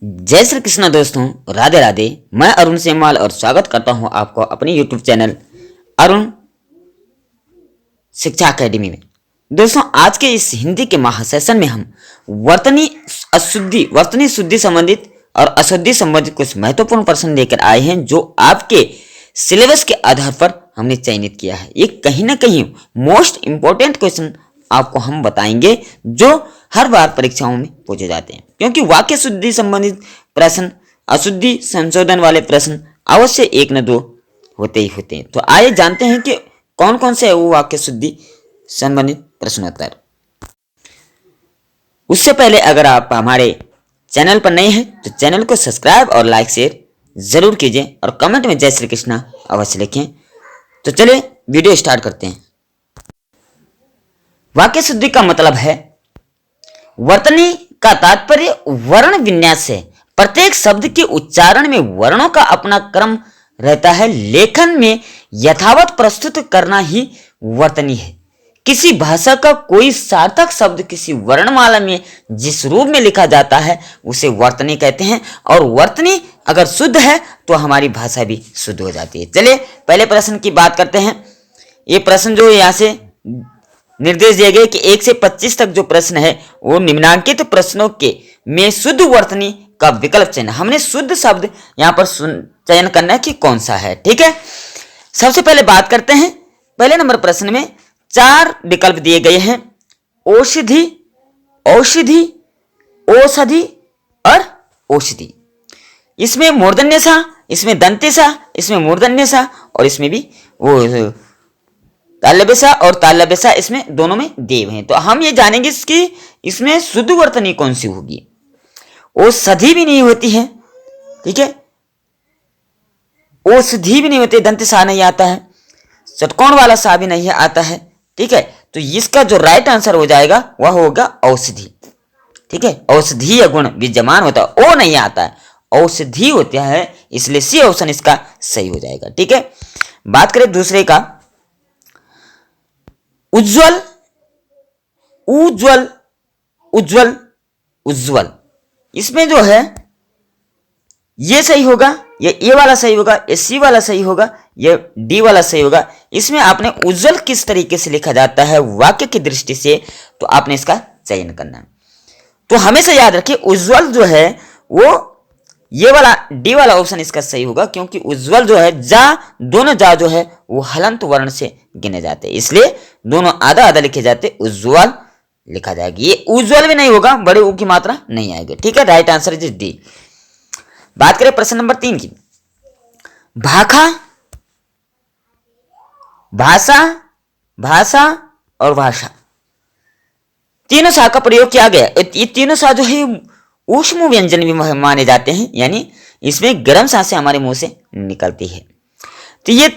जय श्री कृष्ण दोस्तों, राधे राधे। मैं अरुण सेमवाल और स्वागत करता हूं आपको अपने YouTube चैनल अरुण शिक्षा अकेडमी में। दोस्तों, आज के इस हिंदी के महासेशन में हम वर्तनी शुद्धि संबंधित और अशुद्धि संबंधित कुछ महत्वपूर्ण प्रश्न लेकर आए हैं जो आपके सिलेबस के आधार पर हमने चयनित किया है। ये कहीं ना कहीं मोस्ट इंपोर्टेंट क्वेश्चन आपको हम बताएंगे जो हर बार परीक्षाओं में पूछे जाते हैं, क्योंकि वाक्य शुद्धि संबंधित प्रश्न, अशुद्धि संशोधन वाले प्रश्न अवश्य एक न दो होते ही होते हैं। तो आइए जानते हैं कि कौन कौन से वो वाक्य शुद्धि संबंधित प्रश्नोत्तर। उससे पहले अगर आप हमारे चैनल पर नए हैं तो चैनल को सब्सक्राइब और लाइक शेयर जरूर कीजिए और कमेंट में जय श्री कृष्णा अवश्य लिखें। तो चलिए वीडियो स्टार्ट करते हैं। वाक्य शुद्धि का मतलब है वर्तनी का तात्पर्य वर्ण विन्यास से प्रत्येक शब्द के उच्चारण में वर्णों का अपना क्रम रहता है। लेखन में यथावत प्रस्तुत करना ही वर्तनी है। किसी भाषा का कोई सार्थक शब्द किसी वर्णमाला में जिस रूप में लिखा जाता है उसे वर्तनी कहते हैं, और वर्तनी अगर शुद्ध है तो हमारी भाषा भी शुद्ध हो जाती है। चलिए पहले प्रश्न की बात करते हैं। ये प्रश्न जो यहाँ से निर्देश दिए गए कि 1 से 25 तक जो प्रश्न है वो निम्नांकित प्रश्नों के में शुद्ध वर्तनी का विकल्प चयन। हमने शुद्ध शब्द यहाँ पर चयन करना है कि कौन सा है। ठीक है, सबसे पहले बात करते हैं। पहले नंबर प्रश्न में 4 विकल्प दिए गए हैं: औषधि, औषधि, औषधि और औषधि। इसमें मूर्धन्य सा, इसमें दंत्य सा, इसमें मूर्धन्य सा और इसमें भी वो तालव्य सा और तालव्य सा, इसमें दोनों में देव हैं। तो हम ये जानेंगे कि इसमें शुद्ध वर्तनी कौन सी होगी। औषधि भी नहीं होती है, ठीक है, औषधि भी नहीं होती, दंत सा नहीं आता है, षटकोण वाला सा भी नहीं आता है। ठीक है, तो इसका जो राइट आंसर हो जाएगा वह होगा औषधि। ठीक है, औषधीय गुण विद्यमान होता है, ओ नहीं आता है, औषधि होता है, इसलिए सी ऑप्शन इसका सही हो जाएगा। ठीक है, बात करें दूसरे का, उज्ज्वल, उज्ज्वल, उज्ज्वल, उज्ज्वल। इसमें जो है ये सही होगा, ये ए वाला सही होगा, ये सी वाला सही होगा, ये डी वाला सही होगा। इसमें आपने उज्ज्वल किस तरीके से लिखा जाता है वाक्य की दृष्टि से, तो आपने इसका चयन करना है। तो हमेशा याद रखिए उज्ज्वल जो है वो ये वाला डी वाला ऑप्शन इसका सही होगा, क्योंकि उज्ज्वल जो है जा, दोनों जा जो है वो हलंत वर्ण से गिने जाते हैं, इसलिए दोनों आधा आधा लिखे जाते, उज्ज्वल लिखा जाएगा। ये उज्ज्वल भी नहीं होगा, बड़े ऊ की मात्रा नहीं आएगी। ठीक है, राइट आंसर इज डी। बात करें प्रश्न नंबर 3 की, भाखा, भाषा, भाषा और भाषा, तीनों सा का प्रयोग किया गया। ये तीनों सा जो है ऊष्म व्यंजन भी माने जाते हैं, यानी इसमें गर्म सांसें हमारे मुंह से निकलती है। तो ये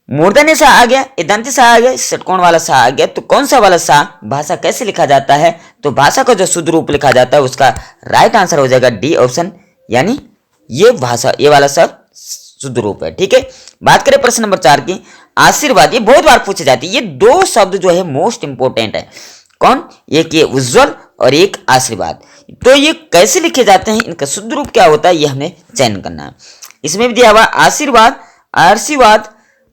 मूर्धन्य सा आ गया, ये दंत सा आ गया, षटकोण वाला सा आ गया। तो कौन सा वाला सा भाषा कैसे लिखा जाता है, तो भाषा का जो शुद्ध रूप लिखा जाता है उसका राइट आंसर हो जाएगा डी ऑप्शन, यानी ये भाषा, ये वाला सब शुद्ध रूप है। ठीक है, बात करें प्रश्न नंबर 4 की, आशीर्वाद। ये बहुत बार पूछे जाती है, ये 2 शब्द जो है मोस्ट इंपोर्टेंट है। कौन? एक ये उज्ज्वल और एक आशीर्वाद। तो ये कैसे लिखे जाते हैं, इनका शुद्ध रूप क्या होता है, ये हमें चयन करना है। इसमें भी दिया हुआ आशीर्वाद, आशीर्वाद,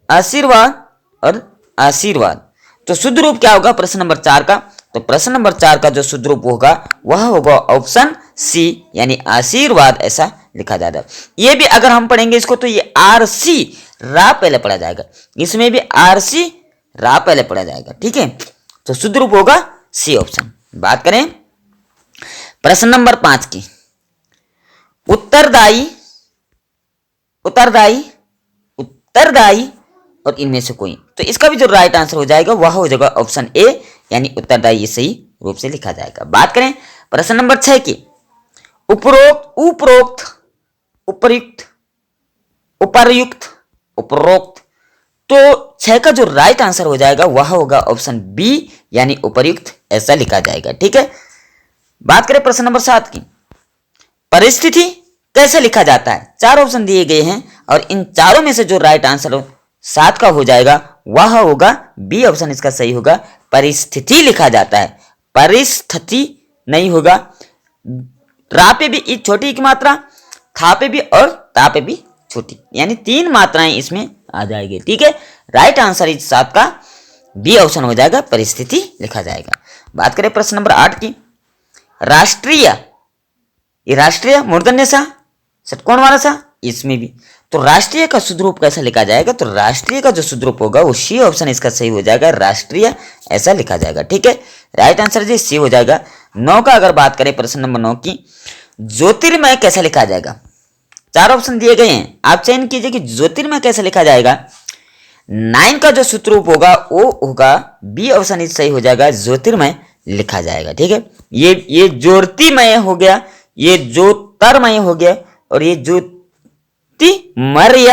आशीर्वाद और आशीर्वाद। तो शुद्ध रूप क्या होगा प्रश्न नंबर 4 का, तो प्रश्न नंबर 4 का जो शुद्ध रूप होगा वह होगा ऑप्शन सी, यानी आशीर्वाद ऐसा लिखा जाता है। ये भी अगर हम पढ़ेंगे इसको तो ये आर सी रा पहले पढ़ा जाएगा, इसमें भी आर सी रा पहले पढ़ा जाएगा। ठीक है, तो शुद्ध रूप होगा सी ऑप्शन। बात करें प्रश्न नंबर 5 की, उत्तरदायी, उत्तरदायी, उत्तरदायी और इनमें से कोई। तो इसका भी जो राइट आंसर हो जाएगा वह हो जाएगा ऑप्शन ए, यानी उत्तरदायी सही रूप से लिखा जाएगा। बात करें प्रश्न नंबर 6 की, उपरोक्त, उपरोक्त, उपयुक्त, उपर्युक्त, उपरोक्त। तो 6 का जो राइट आंसर हो जाएगा वह होगा ऑप्शन बी, यानी उपर्युक्त ऐसा लिखा जाएगा। ठीक है, बात करें प्रश्न नंबर 7 की, परिस्थिति कैसे लिखा जाता है। 4 ऑप्शन दिए गए हैं और इन चारों में से जो राइट आंसर 7 का हो जाएगा वह होगा बी ऑप्शन, इसका सही होगा, परिस्थिति लिखा जाता है, परिस्थिति नहीं होगा। रा पे भी ई छोटी की मात्रा, था पे भी और ता पे भी छोटी, यानी 3 मात्राएं इसमें आ जाएगी। ठीक है, राइट आंसर इस 7 का बी ऑप्शन हो जाएगा, परिस्थिति लिखा जाएगा। बात करें प्रश्न नंबर 8 की, राष्ट्रीय, ये राष्ट्रीय मूर्धन्य सा षटकोण वाला सा, इसमें भी तो राष्ट्रीय का शुद्ध रूप कैसा लिखा जाएगा, तो राष्ट्रीय का जो शुद्ध रूप होगा वो सी ऑप्शन इसका सही हो जाएगा, राष्ट्रीय ऐसा लिखा जाएगा। ठीक है, राइट आंसर जी सी हो जाएगा। 9 का अगर बात करें प्रश्न नंबर 9 की, ज्योतिर्मय कैसा लिखा जाएगा, 4 ऑप्शन दिए गए हैं, आप चयन कीजिए कि ज्योतिर्मय कैसे लिखा जाएगा। 9 का जो सूत्र रूप होगा वो होगा बी ऑप्शन इस सही हो जाएगा, ज्योतिर्मय लिखा जाएगा। ठीक है, ये ज्योतिमय हो गया, ये ज्योतिर्मय हो गया और ये ज्योतिमर्य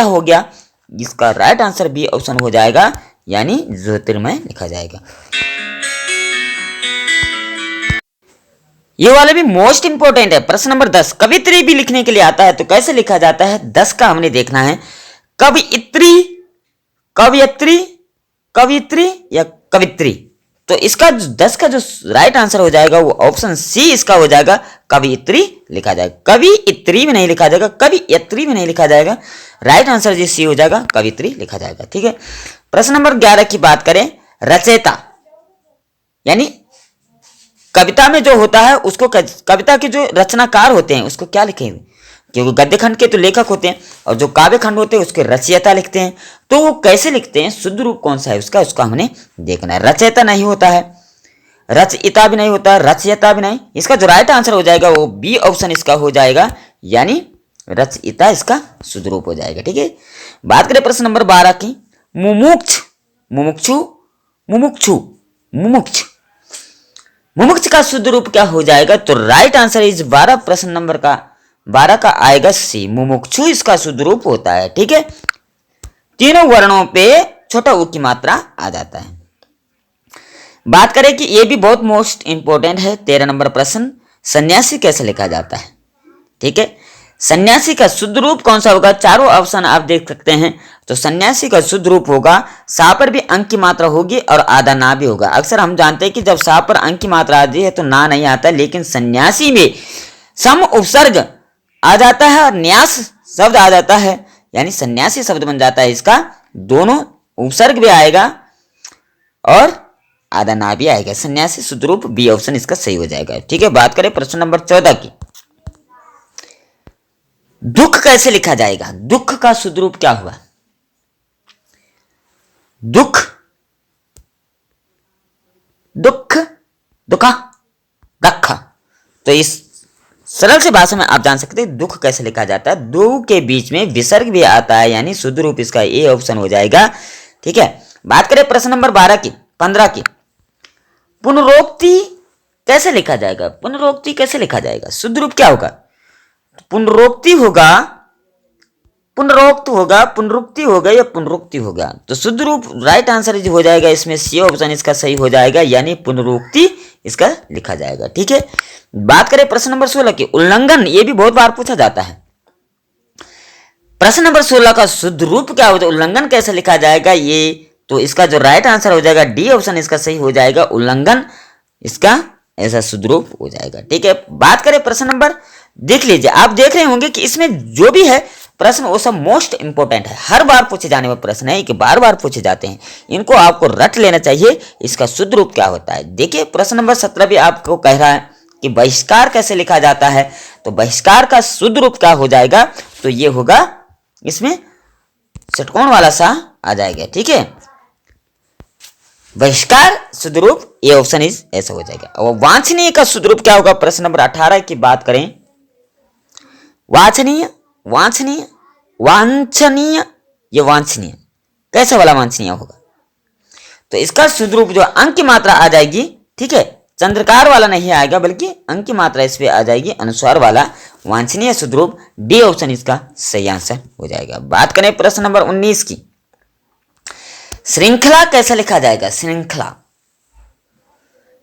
हो गया, इसका राइट आंसर बी ऑप्शन हो जाएगा, यानी ज्योतिर्मय लिखा जाएगा। ये वाला भी मोस्ट इंपोर्टेंट है, प्रश्न नंबर 10, कवित्री भी लिखने के लिए आता है तो कैसे लिखा जाता है। 10 का हमने देखना है, कवित्री, कवियत्री, कवित्री या कवित्री, तो इसका 10 का जो राइट आंसर हो जाएगा वो ऑप्शन सी इसका हो जाएगा, कवियत्री लिखा जाएगा। कवियत्री भी नहीं लिखा जाएगा, कवियत्री भी नहीं लिखा जाएगा, राइट आंसर जी सी हो जाएगा, कवियत्री लिखा जाएगा। ठीक है, प्रश्न नंबर 11 की बात करें, रचयिता यानी कविता में जो होता है उसको, कविता के जो रचनाकार होते हैं उसको क्या लिखेंगे, क्योंकि गद्य खंड के तो लेखक होते हैं और जो काव्य खंड होते हैं उसके रचयिता लिखते हैं, तो वो कैसे लिखते हैं, शुद्ध रूप कौन सा है उसका, उसका हमने देखना है। रचयिता नहीं होता है, रचयिता भी नहीं होता है, रचयिता भी नहीं, इसका जो राइट आंसर हो जाएगा वो बी ऑप्शन इसका हो जाएगा, यानी रचयिता इसका शुद्ध रूप हो जाएगा। ठीक है, बात करें प्रश्न नंबर 12 की, मुमुक्ष, मुमुक्षु, मुमुक्षु, मुमुक्ष, मुमुक्ष का शुद्ध रूप क्या हो जाएगा, तो राइट आंसर इस 12 प्रश्न नंबर का 12 का आएगा सी, मुमुक्षु इसका शुद्ध रूप होता है। ठीक है, तीनों वर्णों पे छोटा ऊ की मात्रा आ जाता है। बात करें कि ये भी बहुत मोस्ट इंपोर्टेंट है, 13 नंबर प्रश्न, सन्यासी कैसे लिखा जाता है। ठीक है, सन्यासी का शुद्ध रूप कौन सा होगा, चारों ऑप्शन आप देख सकते हैं, तो सन्यासी का शुद्ध रूप होगा, सा पर भी अंक की मात्रा होगी और आधा ना भी होगा। अक्सर हम जानते हैं कि जब सा पर अंक की मात्रा आती है तो ना नहीं आता, लेकिन सन्यासी में सम उपसर्ग आ जाता है और न्यास शब्द आ जाता है, यानी सन्यासी शब्द बन जाता है इसका, दोनों उपसर्ग भी आएगा और आधा ना भी आएगा, सन्यासी शुद्ध रूप बी ऑप्शन इसका सही हो जाएगा। ठीक है, बात करें प्रश्न नंबर 14 की, दुख कैसे लिखा जाएगा, दुख का शुद्ध रूप क्या हुआ, दुख, दुख, दुखा, दखा, तो इस सरल से भाषा में आप जान सकते हैं दुख कैसे लिखा जाता है, दो के बीच में विसर्ग भी आता है, यानी शुद्ध रूप इसका ए ऑप्शन हो जाएगा। ठीक है, बात करें प्रश्न नंबर 12 की, 15 की, पुनरोक्ति कैसे लिखा जाएगा, पुनरोक्ति कैसे लिखा जाएगा, शुद्ध रूप क्या होगा, पुनरोक्ति होगा, पुनरोक्त होगा, पुनरुक्ति होगा या पुनरुक्ति होगा, तो शुद्ध रूप राइट आंसर हो जाएगा इसमें सी ऑप्शन इसका सही हो जाएगा, यानी पुनरुक्ति इसका लिखा जाएगा। ठीक है, बात करें प्रश्न नंबर 16 की, उल्लंघन, ये भी बहुत बार पूछा जाता है, प्रश्न नंबर 16 का शुद्ध रूप क्या होता है, उल्लंघन कैसे लिखा जाएगा, ये तो इसका जो राइट आंसर हो जाएगा डी ऑप्शन इसका सही हो जाएगा, उल्लंघन इसका ऐसा शुद्ध रूप हो जाएगा। ठीक है, बात करें प्रश्न नंबर, देख लीजिए, आप देख रहे होंगे कि इसमें जो भी है प्रश्न वो सब मोस्ट इंपोर्टेंट है, हर बार पूछे जाने वाले प्रश्न है कि बार बार पूछे जाते हैं, इनको आपको रट लेना चाहिए, इसका शुद्ध रूप क्या होता है। देखिए प्रश्न नंबर 17 भी आपको कह रहा है कि बहिष्कार कैसे लिखा जाता है, तो बहिष्कार का शुद्ध रूप क्या हो जाएगा, तो ये होगा, इसमें षटकोण वाला सा आ जाएगा। ठीक है, बहिष्कार शुद्ध रूप ये ऑप्शन इज ऐसा हो जाएगा। और वांछनीय का शुद्ध रूप क्या होगा, प्रश्न नंबर 18 की बात करें, वांछनीय, वांछनीय, वांछनीय, ये वांछनीय कैसे वाला वांछनीय होगा, तो इसका शुद्ध रूप जो अंक की मात्रा आ जाएगी, ठीक है, चंद्रकार वाला नहीं आएगा बल्कि अंक की मात्रा इस पे आ जाएगी, अनुस्वार वाला, वांछनीय शुद्ध रूप डी ऑप्शन इसका सही आंसर हो जाएगा। बात करें प्रश्न नंबर 19 की, श्रृंखला कैसे लिखा जाएगा, श्रृंखला,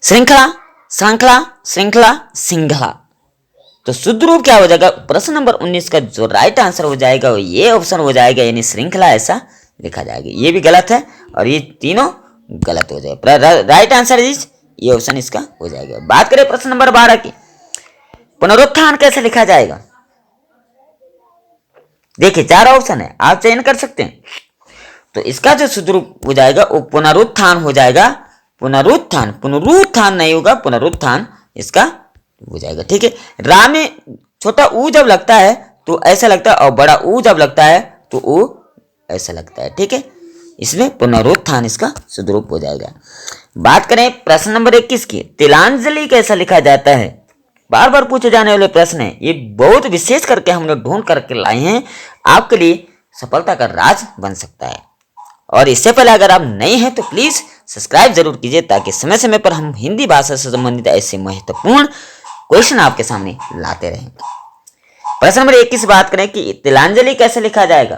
श्रृंखला, श्रृंखला, श्रृंखला, श्रृंखला, तो शुद्ध रूप क्या हो जाएगा, प्रश्न नंबर 19 का जो राइट आंसर हो जाएगा वो ये ऑप्शन हो जाएगा, यानी श्रृंखला ऐसा लिखा जाएगा। ये भी गलत है और ये तीनों गलत हो जाएगा, राइट आंसर इज ये ऑप्शन इसका हो जाएगा। बात करें प्रश्न नंबर 12 की, पुनरुत्थान कैसे लिखा जाएगा? देखिए 4 ऑप्शन है, आप चयन कर सकते हैं। तो इसका जो शुद्ध रूप हो जाएगा वो पुनरुत्थान हो जाएगा। पुनरुत्थान, पुनरुत्थान नहीं होगा, पुनरुत्थान इसका हो जाएगा। ठीक है, रा में छोटा ऊ जब लगता है तो ऐसा लगता है, और बड़ा ऊ जब लगता है तो ऊ ऐसा लगता है। ठीक है, इसमें पुनरुत्थान इसका शुद्ध रूप हो जाएगा। बात करें प्रश्न नंबर 21 की, तिलांजलि कैसा लिखा जाता है? बार बार पूछे जाने वाले प्रश्न है, ये बहुत विशेष करके हम लोग ढूंढ करके लाए हैं, आपके लिए सफलता का राज बन सकता है। और इससे पहले अगर आप नए हैं तो प्लीज सब्सक्राइब जरूर कीजिए, ताकि समय समय पर हम हिंदी भाषा से संबंधित ऐसे महत्वपूर्ण क्वेश्चन आपके सामने लाते रहेंगे। प्रश्न नंबर 21 बात करें कि तिलांजलि कैसे लिखा जाएगा?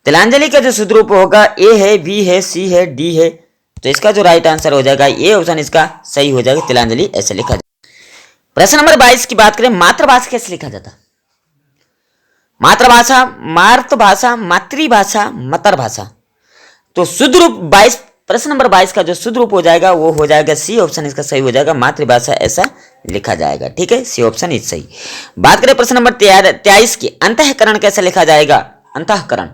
तिलांजलि का जो शुद्ध रूप होगा ए है, बी है, सी है, डी है। तो इसका जो राइट आंसर हो जाएगा ए ऑप्शन इसका सही हो जाएगा। तिलांजलि ऐसे लिखा जाएगा। प्रश्न नंबर 22 की बात करें, मातृभाषा कैसे लिखा जाता है? मातृभाषा, मातृभाषा, मातृभाषा, मतरभाषा। तो शुद्ध रूप 22, प्रश्न नंबर 22 का जो शुद्ध रूप हो जाएगा वो हो जाएगा सी ऑप्शन इसका सही हो जाएगा। मातृभाषा ऐसा लिखा जाएगा। ठीक है, सी ऑप्शन इज सही। बात करें प्रश्न नंबर 23 की, अंतःकरण कैसे लिखा जाएगा? अंतःकरण,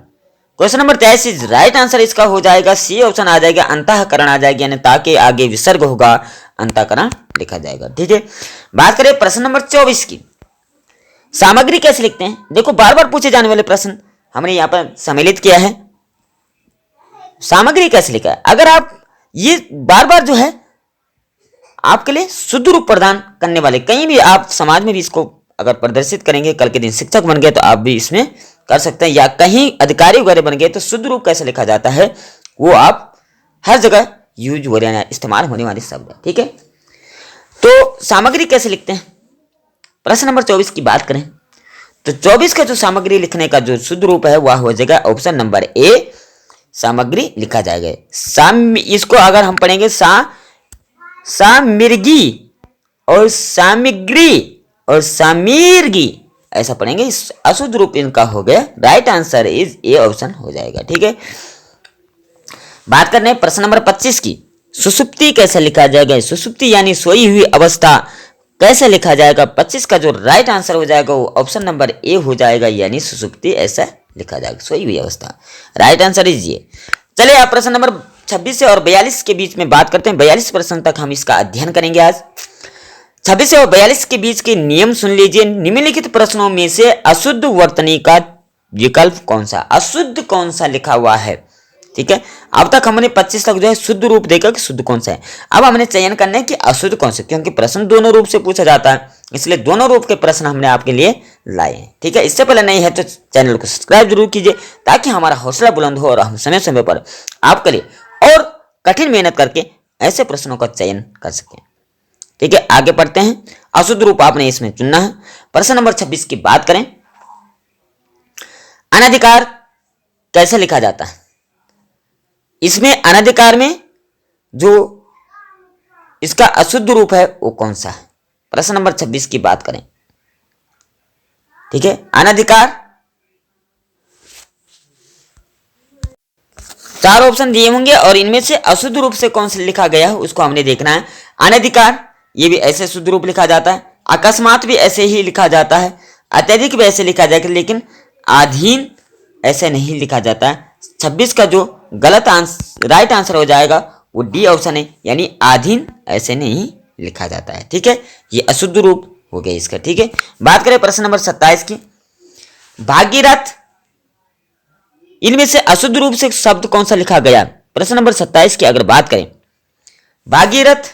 question number 23 is right answer इसका हो जाएगा सी ऑप्शन आ जाएगा। अंतःकरण आ जाएगा, यानी ताकि आगे विसर्ग होगा, अंतःकरण लिखा जाएगा। ठीक है, बात करें प्रश्न नंबर 24 की, सामग्री कैसे लिखते हैं? देखो बार बार पूछे जाने वाले प्रश्न हमने यहाँ पर सम्मिलित किया है। सामग्री कैसे लिखा है? अगर आप ये बार बार जो है आपके लिए शुद्ध रूप प्रदान करने वाले, कहीं भी आप समाज में भी इसको अगर प्रदर्शित करेंगे, कल के दिन शिक्षक बन गए तो आप भी इसमें कर सकते हैं, या कहीं अधिकारी वगैरह बन गए तो शुद्ध रूप कैसे लिखा जाता है वो आप हर जगह यूज हो रहे हैं, इस्तेमाल होने वाले शब्द है। ठीक है, तो सामग्री कैसे लिखते हैं? प्रश्न नंबर 24 की बात करें तो 24 का जो सामग्री लिखने का जो शुद्ध रूप है वह हो जाएगा ऑप्शन नंबर ए, सामग्री लिखा जाएगा। इसको अगर हम पढ़ेंगे सामिर्गी और सामग्री और सामिर्गी ऐसा पढ़ेंगे, इस अशुद्ध रूप इनका हो गया। Right answer is A option हो जाएगा। ठीक है, बात करने प्रश्न नंबर 25 की, सुसुप्ति कैसे लिखा जाएगा? सुसुप्ति यानी सोई हुई अवस्था कैसे लिखा जाएगा? 25 का जो राइट आंसर हो जाएगा वो ऑप्शन नंबर ए हो जाएगा, यानी सुसुप्ति ऐसा लिखा जाएगा, सोई हुई अवस्था। राइट आंसर इज ये। चलिए आप प्रश्न नंबर 26 से और 42 के बीच में बात करते हैं। 42 प्रश्न तक हम इसका अध्ययन करेंगे आज। 26 और 42 के बीच के नियम सुन लीजिए। निम्नलिखित प्रश्नों में से अशुद्ध वर्तनी का विकल्प कौन सा, अशुद्ध कौन सा लिखा हुआ है? ठीक है, अब तक हमने 25 तक जो है शुद्ध रूप देखा कि शुद्ध कौन सा है। अब हमने चयन करना है कि अशुद्ध कौन सा, क्योंकि प्रश्न दोनों रूप से पूछा जाता है, इसलिए दोनों रूप के प्रश्न हमने आपके लिए लाए हैं। ठीक है, इससे पहले नहीं है तो चैनल को सब्सक्राइब जरूर कीजिए, ताकि हमारा हौसला बुलंद हो और हम समय समय पर आपके लिए और कठिन मेहनत करके ऐसे प्रश्नों का चयन कर सकें। ठीक है, आगे बढ़ते हैं। अशुद्ध रूप आपने इसमें चुनना है। प्रश्न नंबर 26 की बात करें, अनधिकार कैसे लिखा जाता है? इसमें अनधिकार में जो इसका अशुद्ध रूप है वो कौन सा है? प्रश्न नंबर 26 की बात करें। ठीक है, अनधिकार 4 ऑप्शन दिए होंगे और इनमें से अशुद्ध रूप से कौन सा लिखा गया है उसको हमने देखना है। अनधिकार ये भी ऐसे शुद्ध रूप लिखा जाता है, अकस्मात भी ऐसे ही लिखा जाता है, अत्यधिक भी ऐसे लिखा जाएगा, लेकिन अधीन ऐसे नहीं लिखा जाता है। 26 का जो गलत आंसर राइट आंसर हो जाएगा वो डी ऑप्शन है, यानी अधीन ऐसे नहीं लिखा जाता है। ठीक है, ये अशुद्ध रूप हो गया इसका। ठीक है, बात करें प्रश्न नंबर 27 की, भागीरथ, इनमें से अशुद्ध रूप से शब्द कौन सा लिखा गया? प्रश्न नंबर 27 की अगर बात करें, भागीरथ,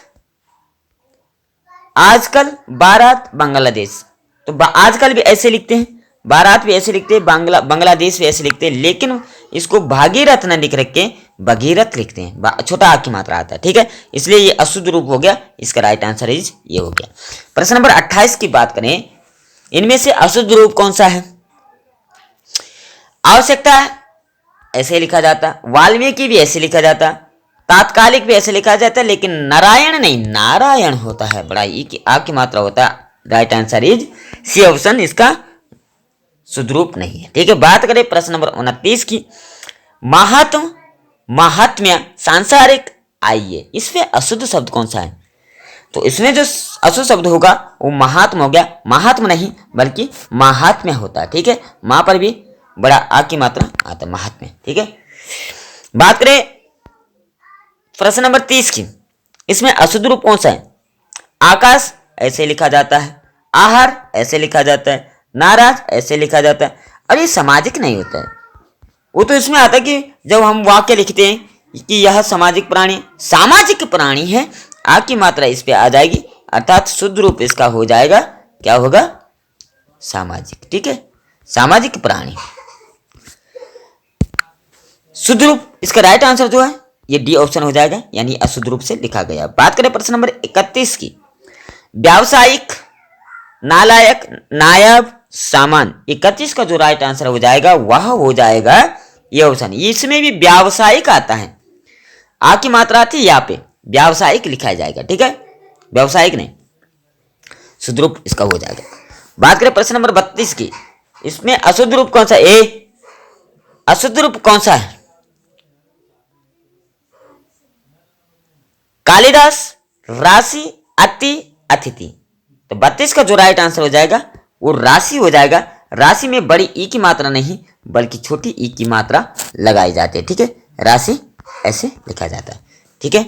आजकल, बारात, बांग्लादेश। तो आजकल भी ऐसे लिखते हैं, बारात भी ऐसे लिखते हैं, बांग्लादेश भी ऐसे लिखते हैं, लेकिन इसको भागीरथ न लिख रख के भगीरथ लिखते हैं, छोटा आ की मात्रा आता है। ठीक है, इसलिए ये अशुद्ध रूप हो गया, इसका राइट आंसर इज ये हो गया। प्रश्न नंबर 28 की बात करें, इनमें से अशुद्ध रूप कौन सा है? आवश्यकता ऐसे लिखा जाता, वाल्मीकि भी ऐसे लिखा जाता, तात्कालिक भी ऐसे लिखा जाता है, लेकिन नारायण नहीं, नारायण होता है, बड़ा ई की आ की मात्रा होता है। Right answer is C option इसका शुद्ध रूप नहीं है। ठीक है, बात करें प्रश्न नंबर 29 की, महात्म्य सांसारिक आइए, इसमें अशुद्ध शब्द कौन सा है? तो इसमें जो अशुद्ध शब्द होगा वो महात्म हो गया, महात्म नहीं बल्कि महात्म्य होता है। ठीक है, मां पर भी बड़ा आ की मात्रा आता है, महात्म्य। ठीक है, बात करें प्रश्न नंबर 30 की, इसमें अशुद्ध रूप कौन सा है? आकाश ऐसे लिखा जाता है, आहार ऐसे लिखा जाता है, नाराज ऐसे लिखा जाता है। और ये सामाजिक नहीं होता है, वो तो इसमें आता है कि जब हम वाक्य लिखते हैं कि यह सामाजिक प्राणी, सामाजिक प्राणी है, आ की मात्रा इस पे आ जाएगी, अर्थात शुद्ध रूप इसका हो जाएगा, क्या होगा? सामाजिक। ठीक है, सामाजिक प्राणी। शुद्ध रूप इसका राइट आंसर जो है ये डी ऑप्शन हो जाएगा, यानी अशुद्ध रूप से लिखा गया। बात करें प्रश्न नंबर 31 की, व्यावसायिक, नालायक, नायाब, सामान, 31 का जो राइट आंसर हो जाएगा वह हो जाएगा ये ऑप्शन। इसमें भी व्यावसायिक आता है, आ की मात्रा आती है यहाँ पे, व्यावसायिक लिखा जाएगा। ठीक है, व्यावसायिक नहीं, शुद्ध रूप इसका हो जाएगा। बात करें प्रश्न नंबर 32 की, इसमें अशुद्ध रूप कौन सा? ए, अशुद्ध रूप कौन सा है? कालिदास, राशि, अति, अतिथि। तो 32 का जो राइट आंसर हो जाएगा वो राशि हो जाएगा। राशि में बड़ी ई की मात्रा नहीं बल्कि छोटी ई की मात्रा लगाई जाती है। ठीक है, राशि ऐसे लिखा जाता है। ठीक है,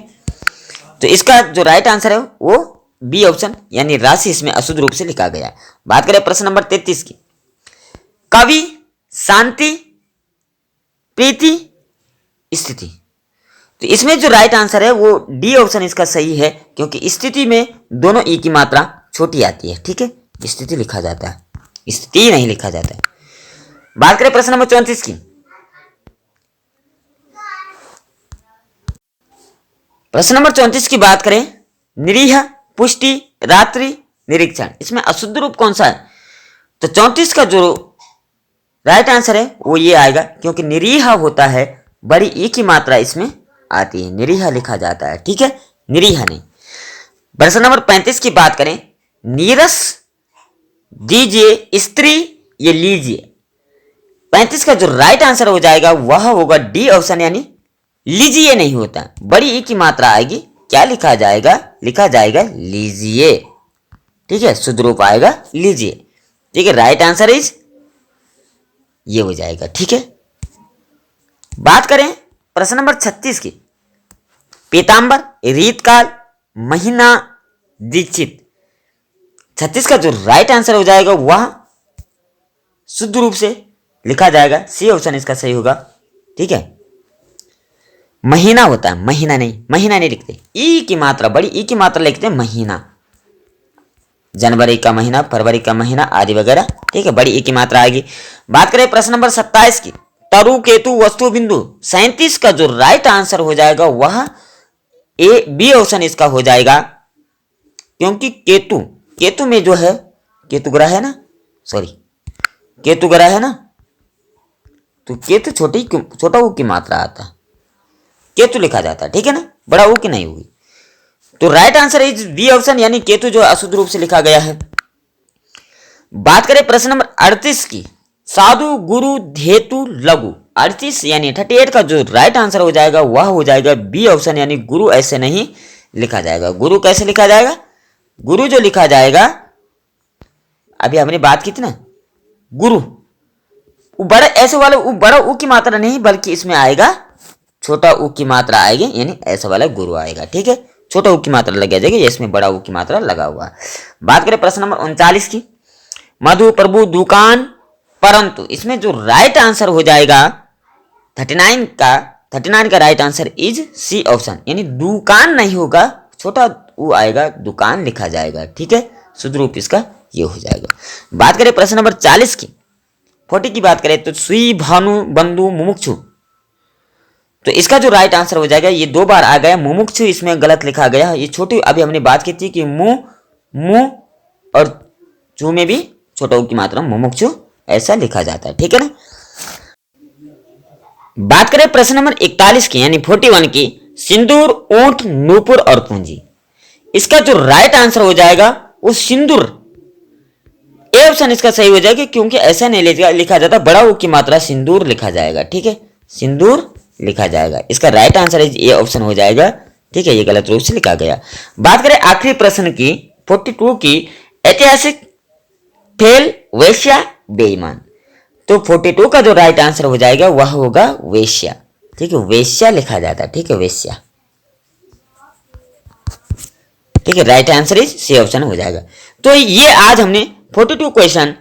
तो इसका जो राइट आंसर है वो बी ऑप्शन, यानी राशि इसमें अशुद्ध रूप से लिखा गया है। बात करें प्रश्न नंबर 33 की, कवि, शांति, प्रीति, स्थिति। तो इसमें जो राइट आंसर है वो डी ऑप्शन इसका सही है, क्योंकि स्थिति में दोनों ई की मात्रा छोटी आती है। ठीक है, स्थिति लिखा जाता है, स्थिति नहीं लिखा जाता है। बात करें प्रश्न नंबर 34 की, प्रश्न नंबर 34 की बात करें, निरीह, पुष्टि, रात्रि, निरीक्षण। इसमें अशुद्ध रूप कौन सा है? तो 34 का जो राइट आंसर है वो ये आएगा, क्योंकि निरीह होता है, बड़ी ई की मात्रा इसमें आती है, निरीह लिखा जाता है। ठीक है, निरीह नहीं। प्रश्न नंबर 35 की बात करें, नीरस, दीजिए, स्त्री, ये लीजिए। 35 का जो राइट आंसर हो जाएगा वह होगा डी ऑप्शन, यानी लीजिए नहीं होता, बड़ी ई की मात्रा आएगी, क्या लिखा जाएगा? लिखा जाएगा लीजिए। ठीक है, शुद्ध रूप आएगा लीजिए। ठीक है, राइट आंसर इज ये हो जाएगा। ठीक है, बात करें प्रश्न नंबर 36 की, पीतांबर, रीतकाल, महीना, दीक्षित। 36 का जो राइट आंसर हो जाएगा वह शुद्ध रूप से लिखा जाएगा, सी ऑप्शन इसका सही होगा। ठीक है, महीना होता है, महीना नहीं, महीना नहीं लिखते, ई की मात्रा, बड़ी ई की मात्रा लिखते हैं महीना, जनवरी का महीना, फरवरी का महीना आदि वगैरह। ठीक है, बड़ी ई की मात्रा आएगी। बात करें प्रश्न नंबर 27 की, तरु, केतु, वस्तु, बिंदु। 37 का जो राइट आंसर हो जाएगा वह ए, बी ऑप्शन इसका हो जाएगा, क्योंकि केतु, केतु में जो है, केतु ग्रह है ना, सॉरी केतु ग्रह है ना, तो केतु छोटा ऊ की मात्रा आता है, केतु लिखा जाता है। ठीक है ना, बड़ा ऊ की नहीं हुई। तो right answer is B option, यानी केतु जो अशुद्ध रूप से लिखा गया है। बात करें प्रश्न नंबर 38 की, साधु, गुरु, धेतु, लघु। 38 यानी 38 का जो राइट आंसर हो जाएगा वह हो जाएगा बी ऑप्शन, यानी गुरु ऐसे नहीं लिखा जाएगा। गुरु कैसे लिखा जाएगा? गुरु जो लिखा जाएगा, अभी हमने बात की थी ना, गुरु बड़ा ऐसे वाला बड़ा ऊ की मात्रा नहीं बल्कि इसमें आएगा छोटा ऊ की मात्रा आएगी, यानी ऐसा वाला गुरु आएगा। ठीक है, छोटा ऊ की मात्रा लग जाएगी, इसमें बड़ा ऊ की मात्रा लगा हुआ है। बात करें प्रश्न नंबर 39 की, मधु, प्रभु, दुकान, परंतु। इसमें जो राइट आंसर हो जाएगा 39 का right answer is C option, यानी दुकान नहीं होगा, छोटा ऊ आएगा, दुकान लिखा जाएगा। ठीक है, शुद्ध रूप इसका ये हो जाएगा। बात करें प्रश्न नंबर 40 की, 40 की बात करें तो सुई, भानु, बंधु, मुमुक्षु। तो इसका जो राइट आंसर हो जाएगा, ये 2 बार आ गया, मुमुक्षु इसमें गलत लिखा गया। ये छोटी, अभी हमने बात की थी कि मुंह और चू में भी छोटा ऊ की मात्रा मुमुक्षु ऐसा लिखा जाता है। ठीक है ना। बात करें प्रश्न नंबर 41 की, यानी 41 की, सिंदूर, ऊंट, नूपुर और पूंजी। इसका जो राइट आंसर हो जाएगा वो सिंदूर, ए ऑप्शन इसका सही हो जाएगा, क्योंकि ऐसा नहीं लिखा जाता, बड़ा ऊ की मात्रा सिंदूर लिखा जाएगा। ठीक है, सिंदूर लिखा जाएगा। इसका राइट आंसर ए ऑप्शन हो जाएगा, ठीक है, ये गलत रूप से लिखा गया। बात करें आखिरी प्रश्न की 42 की, ऐतिहासिक फेल, वेश्या, बेईमान। तो 42 का जो राइट आंसर हो जाएगा वह होगा वेश्या। ठीक है, वेश्या लिखा जाता है। ठीक है, वेश्या। ठीक है, right answer is C option हो जाएगा। तो ये आज हमने 42 क्वेश्चन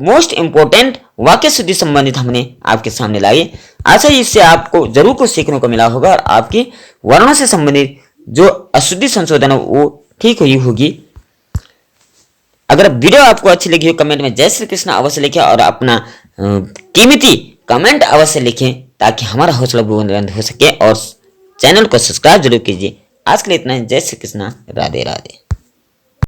मोस्ट इंपोर्टेंट वाक्य शुद्धि संबंधित हमने आपके सामने लाई। आशा है इससे आपको जरूर कुछ सीखने को मिला होगा और आपकी वर्णों से संबंधित जो अशुद्धि संशोधन है वो ठीक हुई होगी। अगर वीडियो आपको अच्छी लगी हो कमेंट में जय श्री कृष्ण अवश्य लिखें और अपना कीमती कमेंट अवश्य लिखें ताकि हमारा हौसला बुलंद हो सके, और चैनल को सब्सक्राइब जरूर कीजिए। आज के लिए इतना ही। जय श्री कृष्ण, राधे राधे।